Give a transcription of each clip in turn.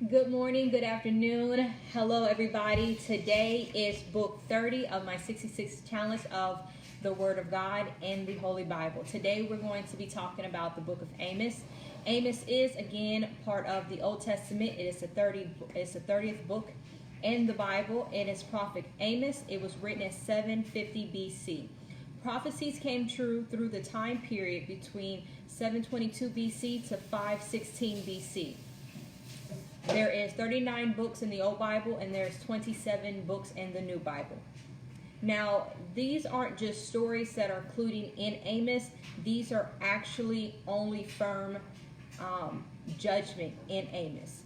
Good morning, good afternoon. Hello, everybody. Today is book 30 of my 66 challenge of the Word of God in the Holy Bible. Today we're going to be talking about the book of Amos. Amos is again part of the Old Testament. It's the 30th book in the Bible. It is prophet Amos. It was written in 750 BC. Prophecies came true through the time period between 722 BC to 516 BC. There is 39 books in the Old Bible, and there's 27 books in the New Bible. Now, these aren't just stories that are included in Amos. These are actually only firm judgment in Amos.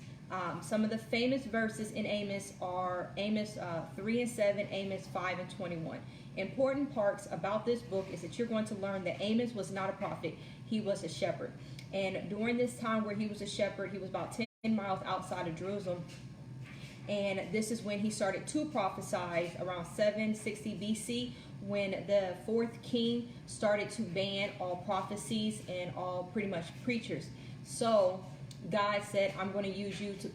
Some of the famous verses in Amos are Amos 3 and 7, Amos 5 and 21. Important parts about this book is that you're going to learn that Amos was not a prophet. He was a shepherd. And during this time where he was a shepherd, he was about 10 miles outside of Jerusalem. And this is when he started to prophesy around 760 BC, when the fourth king started to ban all prophecies and all pretty much preachers. So God said, I'm going to use you to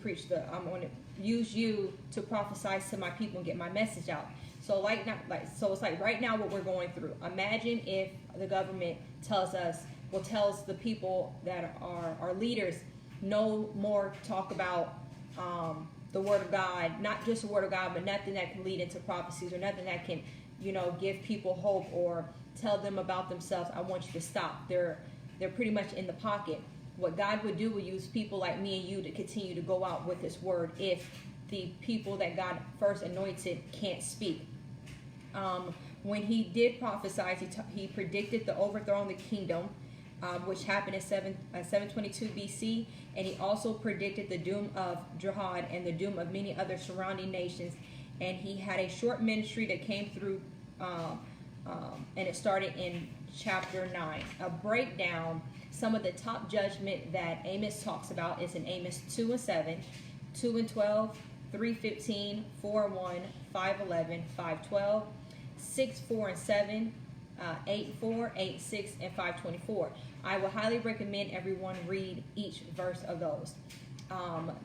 I'm going to use you to prophesy to my people and get my message out. So it's like right now what we're going through. Imagine if the government tells the people that are our leaders, no more talk about the Word of God, not just the Word of God, but nothing that can lead into prophecies or nothing that can, give people hope or tell them about themselves. I want you to stop. They're pretty much in the pocket. What God would do would use people like me and you to continue to go out with His Word if the people that God first anointed can't speak. When he did prophesy, he predicted the overthrow of the kingdom, which happened in 722 BC, and he also predicted the doom of Jihad and the doom of many other surrounding nations. And he had a short ministry that came through, and it started in chapter 9. A breakdown, some of the top judgment that Amos talks about is in Amos 2 and 7, 2 and 12, 3:15, 4 and 1, 5:11, 5:12, 6, 4 and 7, 8:4, 8:6, and 5:24. I would highly recommend everyone read each verse of those.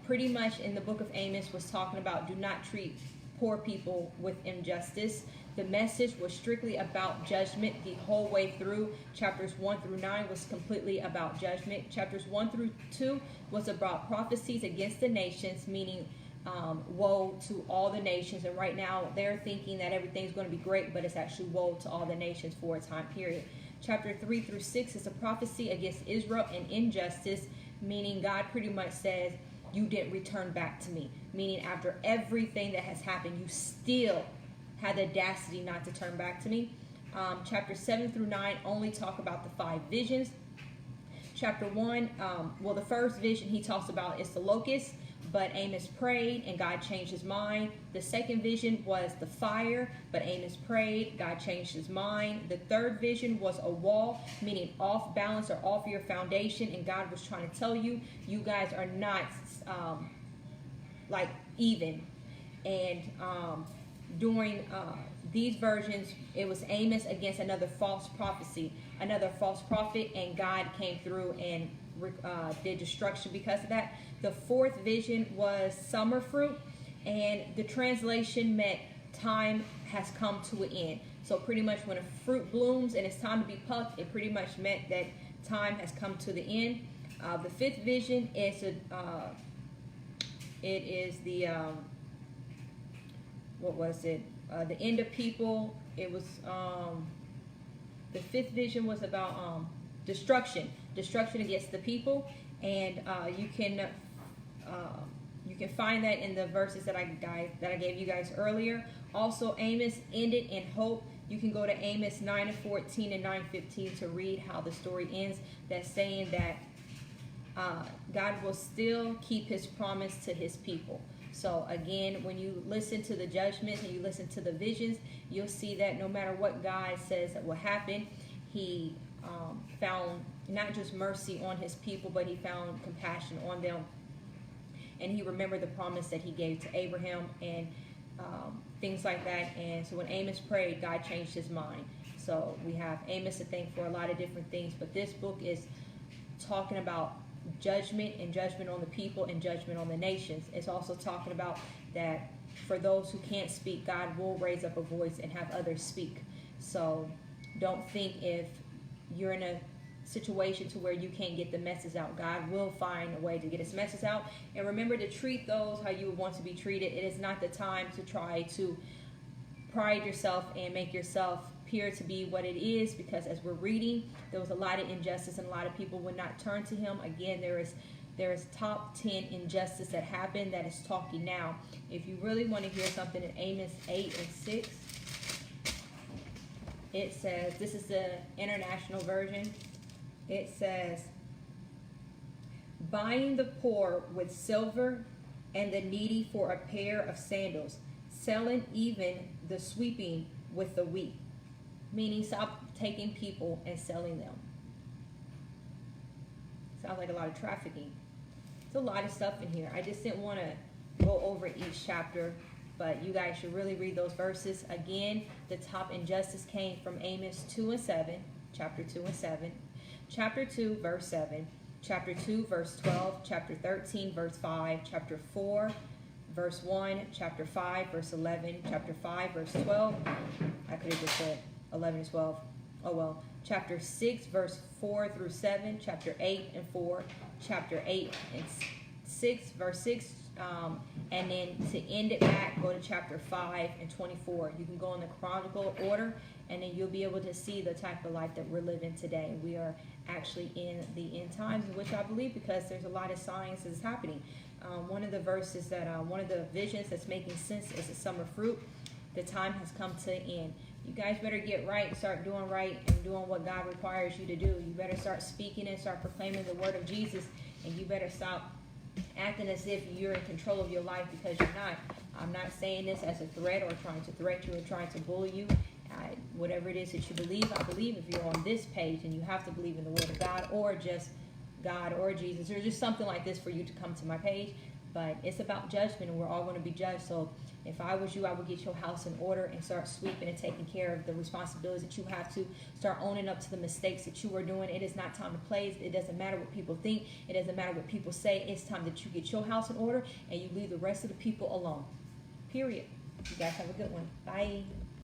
Pretty much in the book of Amos was talking about do not treat poor people with injustice. The message was strictly about judgment the whole way through. Chapters 1 through 9 was completely about judgment. Chapters 1 through 2 was about prophecies against the nations, meaning woe to all the nations. And right now they're thinking that everything's going to be great, but it's actually woe to all the nations for a time period. Chapter 3 through 6 is a prophecy against Israel and injustice, meaning God pretty much says, you didn't return back to me. Meaning after everything that has happened, you still had the audacity not to turn back to me. Chapter 7 through 9 only talk about the 5 visions. Chapter 1, the first vision he talks about is the locust, but Amos prayed and God changed his mind. The second vision was the fire, but Amos prayed, God changed his mind. The third vision was a wall, meaning off balance or off your foundation, and God was trying to tell you, you guys are not even. And during these versions, it was Amos against another false prophet, and God came through and did destruction because of that. The fourth vision was summer fruit, and the translation meant time has come to an end. So pretty much when a fruit blooms and it's time to be plucked, it pretty much meant that time has come to the end. The fifth vision is the end of people. It was the fifth vision was about destruction against the people, and you can find that in the verses that I gave you guys earlier. Also, Amos ended in hope. You can go to Amos 9 and 14 and 9:15 to read how the story ends. That's saying that God will still keep His promise to His people. So again, when you listen to the judgments and you listen to the visions, you'll see that no matter what God says that will happen, He found not just mercy on His people, but He found compassion on them. And He remembered the promise that He gave to Abraham and things like that. And so when Amos prayed, God changed his mind. So we have Amos to thank for a lot of different things, but this book is talking about judgment, and judgment on the people, and judgment on the nations. It's also talking about that for those who can't speak, God will raise up a voice and have others speak. So don't think if you're in a situation to where you can't get the message out. God will find a way to get his message out. And remember to treat those how you would want to be treated. It is not the time to try to pride yourself and make yourself appear to be what it is, because as we're reading, there was a lot of injustice and a lot of people would not turn to him. Again, there is top 10 injustice that happened that is talking now. If you really want to hear something in Amos 8 and 6, it says, this is the International Version. It says, buying the poor with silver and the needy for a pair of sandals, selling even the sweeping with the weak. Meaning stop taking people and selling them. Sounds like a lot of trafficking. There's a lot of stuff in here. I just didn't want to go over each chapter, but you guys should really read those verses. Again, the top injustice came from Amos 2 and 7, chapter 2 and 7, chapter 2, verse 7, chapter 2, verse 12, chapter 13, verse 5, chapter 4, verse 1, chapter 5, verse 11, chapter 5, verse 12. I could have just said 11 and 12. Oh well. Chapter 6, verse 4 through 7, chapter 8 and 4, chapter 8 and 6, verse 6, and then to end it back, go to chapter 5 and 24. You can go in the chronological order, and then you'll be able to see the type of life that we're living today. We are actually in the end times, which I believe because there's a lot of signs that's happening. One of the verses that, one of the visions that's making sense is the summer fruit. The time has come to an end. You guys better get right and start doing right and doing what God requires you to do. You better start speaking and start proclaiming the word of Jesus, and you better stop acting as if you're in control of your life, because you're not. I'm not saying this as a threat or trying to threat you or trying to bully you. Whatever it is that you believe, I believe if you're on this page and you have to believe in the word of God or just God or Jesus or just something like this for you to come to my page. But it's about judgment, and we're all going to be judged. So if I was you, I would get your house in order and start sweeping and taking care of the responsibilities that you have to. Start owning up to the mistakes that you are doing. It is not time to play. It doesn't matter what people think. It doesn't matter what people say. It's time that you get your house in order and you leave the rest of the people alone. Period. You guys have a good one. Bye.